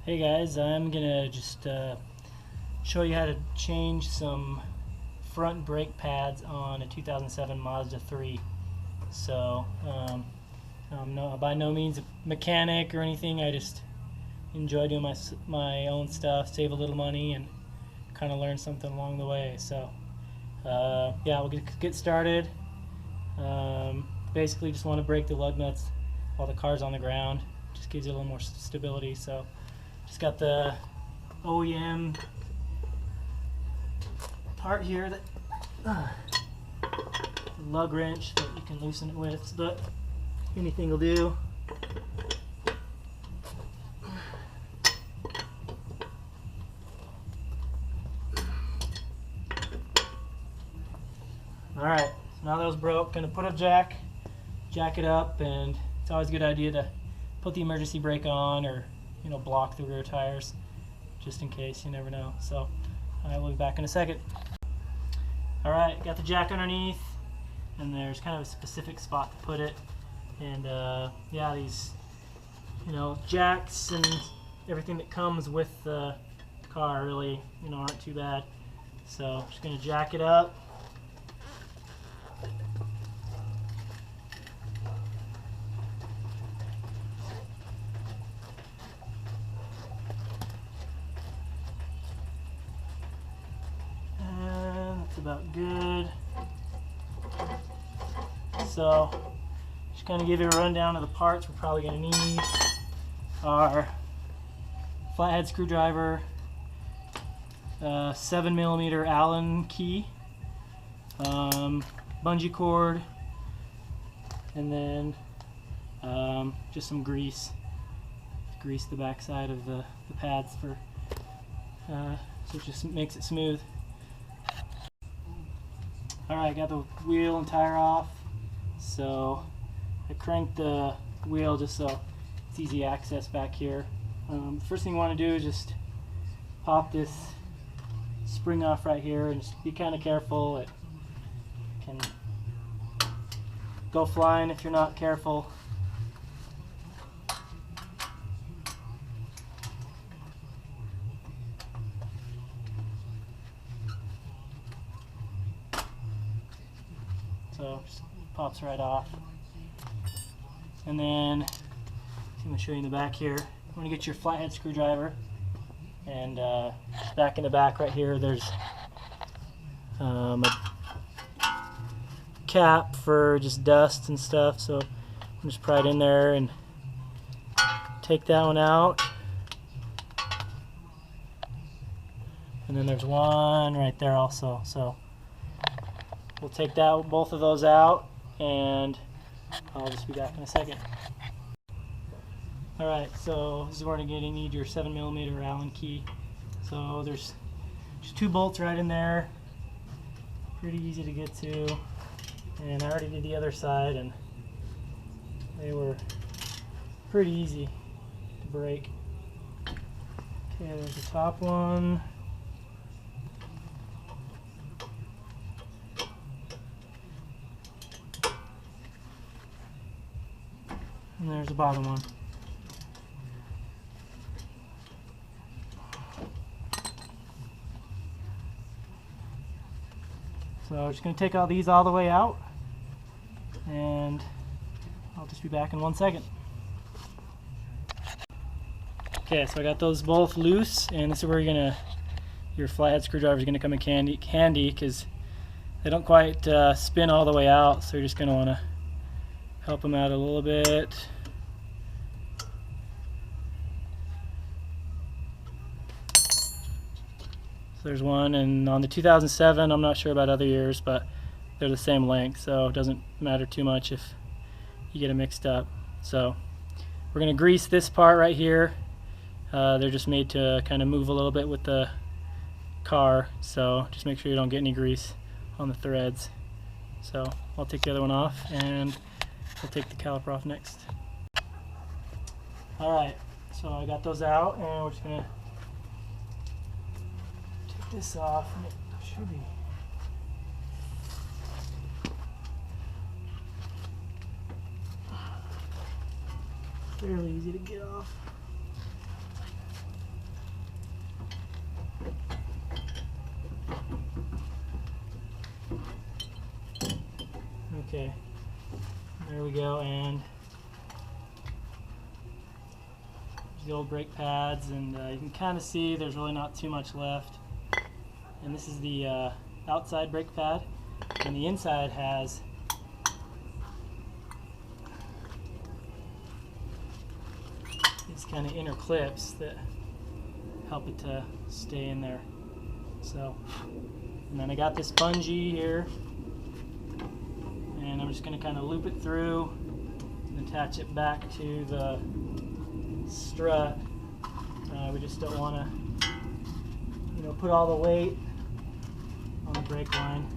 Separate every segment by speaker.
Speaker 1: Hey guys, I'm gonna just show you how to change some front brake pads on a 2007 Mazda 3. So I'm by no means a mechanic or anything. I just enjoy doing my own stuff, save a little money, and kind of learn something along the way. So yeah, we'll get started. Basically, just want to break the lug nuts while the car's on the ground. Just gives you a little more stability. So just got the OEM part here, that lug wrench that you can loosen it with, but anything will do. Alright, so now that was broke, gonna put a jack it up, and it's always a good idea to put the emergency brake on, or block the rear tires just in case, you never know. So I will be back in a second. Alright, got the jack underneath, and there's kind of a specific spot to put it, and yeah, these jacks and everything that comes with the car really aren't too bad. So I'm just gonna jack it up. About good. So just kind of give you a rundown of the parts we're probably going to need. Our flathead screwdriver, 7mm Allen key, bungee cord, and then just some grease. Grease the back side of the pads for so it just makes it smooth. Alright, got the wheel and tire off, so I cranked the wheel just so it's easy access back here. The first thing you want to do is just pop this spring off right here, and just be kind of careful. It can go flying if you're not careful. So just pops right off. And then I'm going to show you in the back here. You want to get your flathead screwdriver, and back in the back right here there's a cap for just dust and stuff. So I'm just pry it in there and take that one out. And then there's one right there also. So we'll take both of those out, and I'll just be back in a second. Alright, so this is where you're going to need your 7mm Allen key. So there's just 2 bolts right in there. Pretty easy to get to. And I already did the other side, and they were pretty easy to break. Okay, there's the top one. And there's the bottom one. So I'm just going to take all these all the way out, and I'll just be back in 1 second. Okay, so I got those both loose, and this is where your flathead screwdriver is going to come in handy because they don't quite spin all the way out, so you're just going to want to help them out a little bit. So there's one, and on the 2007, I'm not sure about other years, but they're the same length, so it doesn't matter too much if you get it mixed up. So we're going to grease this part right here. They're just made to kind of move a little bit with the car, so just make sure you don't get any grease on the threads. So I'll take the other one off, and we'll take the caliper off next. Alright, so I got those out, and we're just going to take this off, and it should be fairly easy to get off. Okay, there we go, and the old brake pads, and you can kind of see there's really not too much left. And this is the outside brake pad, and the inside has these kind of inner clips that help it to stay in there. So, and then I got this bungee here, and I'm just going to kind of loop it through and attach it back to the strut. We just don't want to, you know, put all the weight on the brake line.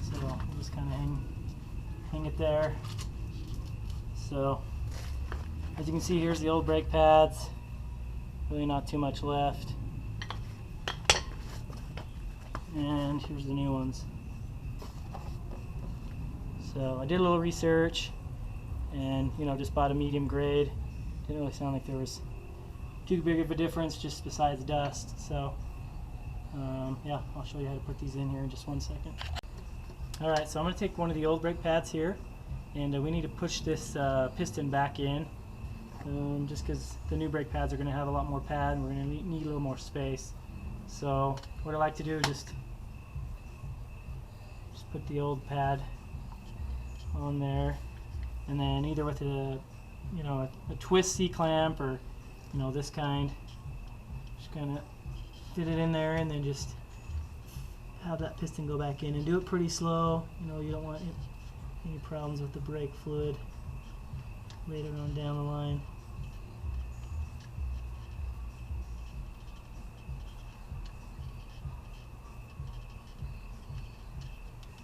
Speaker 1: So we'll just kind of hang it there. So as you can see, here's the old brake pads. Really not too much left. And here's the new ones. So I did a little research, and you know, just bought a medium grade. Didn't really sound like there was too big of a difference, just besides dust. So yeah, I'll show you how to put these in here in just 1 second. Alright, so I'm going to take one of the old brake pads here, and we need to push this piston back in, just because the new brake pads are going to have a lot more pad, and we're going to need a little more space. So what I like to do is just put the old pad on there, and then either with a twist C-clamp, or you know, this kind, just kind of fit it in there, and then just have that piston go back in, and do it pretty slow. You know, you don't want any problems with the brake fluid later on down the line.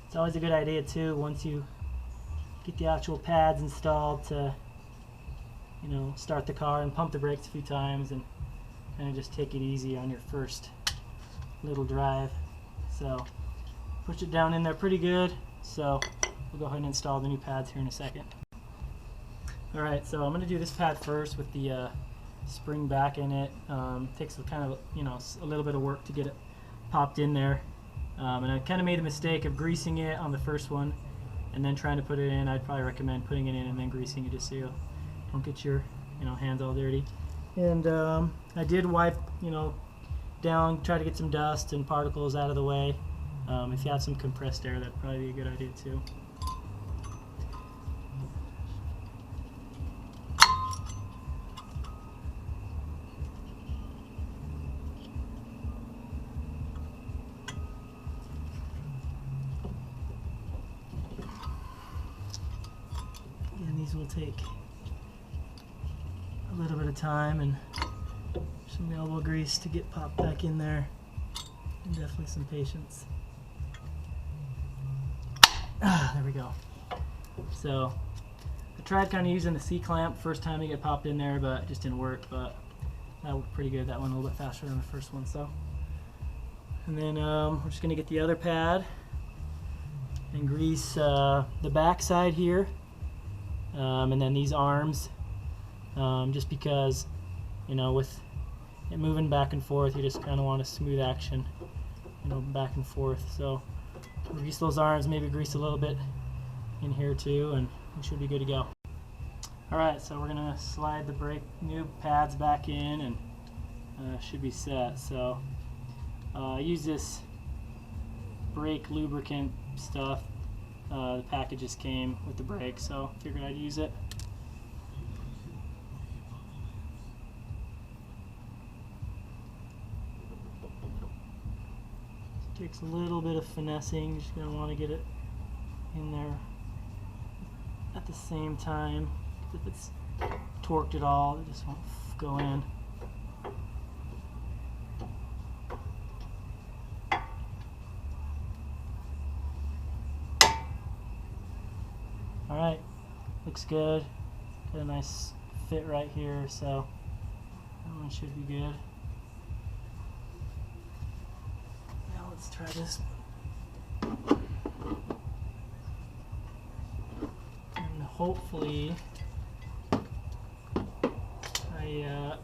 Speaker 1: It's always a good idea too, once you get the actual pads installed, to, you know, start the car and pump the brakes a few times, and kind of just take it easy on your first little drive. So push it down in there pretty good. So we'll go ahead and install the new pads here in a second. Alright, so I'm going to do this pad first with the spring back in it. Takes a kind of, you know, a little bit of work to get it popped in there. And I kind of made the mistake of greasing it on the first one and then trying to put it in. I'd probably recommend putting it in and then greasing it, just so you don't get your, you know, hands all dirty. And I did wipe, you know, down, try to get some dust and particles out of the way. If you have some compressed air, that'd probably be a good idea too. These will take a little bit of time and some elbow grease to get popped back in there, and definitely some patience. There we go. So I tried kind of using the C-clamp first time to get popped in there, but it just didn't work. But that worked pretty good. That one a little bit faster than the first one. So, and then we're just going to get the other pad and grease the back side here. And then these arms, just because, you know, with it moving back and forth, you just kind of want a smooth action, you know, back and forth. So grease those arms, maybe grease a little bit in here too, and we should be good to go. Alright, so we're going to slide the new pads back in, and should be set. So I use this brake lubricant stuff. The package just came with the brake, so figured I'd use it. Takes a little bit of finessing. You're just going to want to get it in there at the same time. If it's torqued at all, it just won't go in. Alright, looks good. Got a nice fit right here, so that one should be good. Now let's try this one. And hopefully I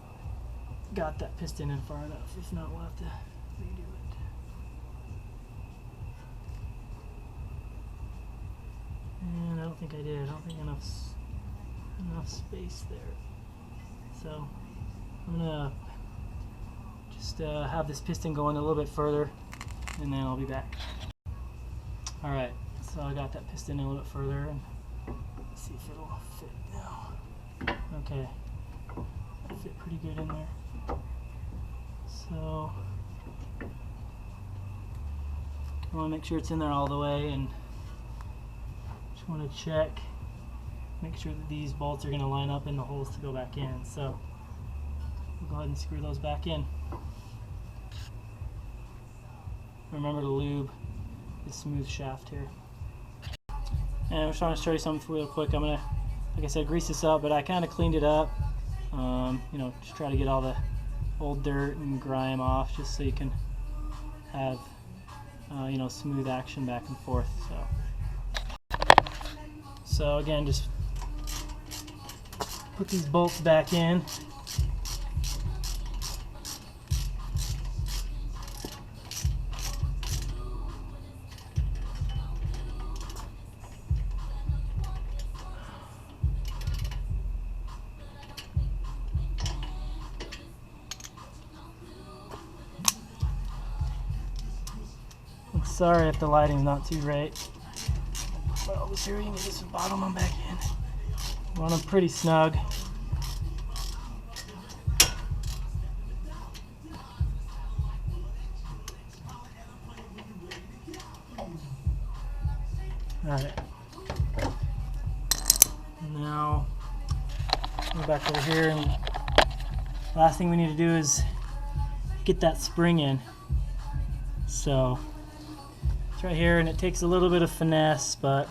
Speaker 1: got that piston in far enough. If not, we'll have to redo it. And I don't think I did. I don't think enough space there. So I'm gonna just have this piston going a little bit further, and then I'll be back. All right, so I got that piston in a little bit further, and let's see if it'll fit now. Okay, fit pretty good in there. So I want to make sure it's in there all the way, and just want to check, make sure that these bolts are going to line up in the holes to go back in. So we'll go ahead and screw those back in. Remember to lube the smooth shaft here. And I'm just trying to show you something real quick. I'm gonna, like I said, grease this up, but I kind of cleaned it up. You know, just try to get all the old dirt and grime off, just so you can have you know, smooth action back and forth. So again, just put these bolts back in. Sorry if the lighting's not too great, but I'll just here you can get this bottom one back in. You want them pretty snug. Alright. Now go back over here, and last thing we need to do is get that spring in. So right here, and it takes a little bit of finesse, but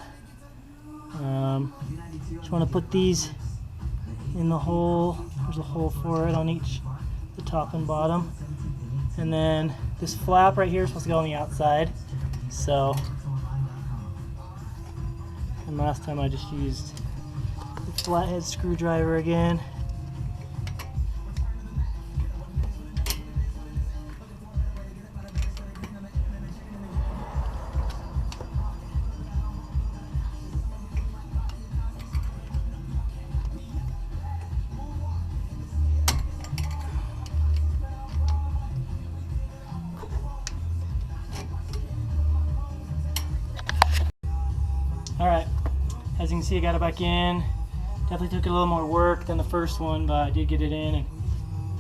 Speaker 1: just want to put these in the hole. There's a hole for it on each, the top and bottom, and then this flap right here is supposed to go on the outside. So, and last time I just used the flathead screwdriver again. Alright, as you can see, I got it back in. Definitely took a little more work than the first one, but I did get it in. And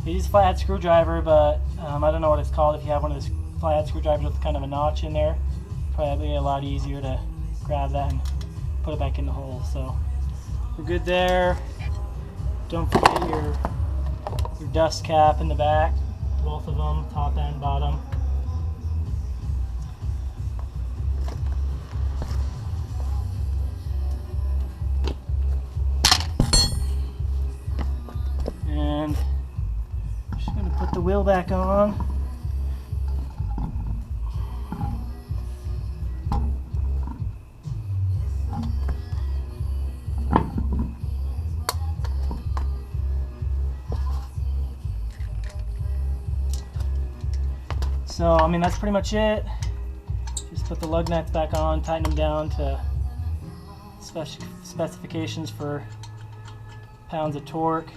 Speaker 1: I used a flathead screwdriver, but I don't know what it's called. If you have one of those flathead screwdrivers with kind of a notch in there, probably a lot easier to grab that and put it back in the hole. So we're good there. Don't forget your dust cap in the back, both of them, top and bottom. And I'm just going to put the wheel back on. So, I mean, that's pretty much it. Just put the lug nuts back on, tighten them down to specifications for pounds of torque,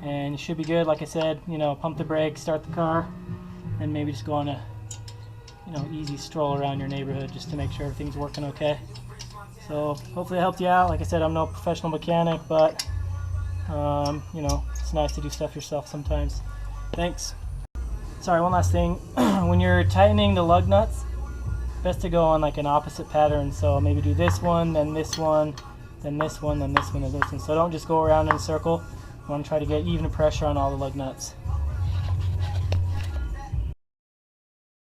Speaker 1: and you should be good. Like I said, you know, pump the brakes, start the car, and maybe just go on a, you know, easy stroll around your neighborhood just to make sure everything's working okay. So hopefully I helped you out. Like I said, I'm no professional mechanic, but you know, it's nice to do stuff yourself sometimes. Thanks. Sorry, one last thing. When you're tightening the lug nuts, best to go on like an opposite pattern. So maybe do this one, then this one, then this one, then this one, then this one. So don't just go around in a circle. You want to try to get even pressure on all the lug nuts.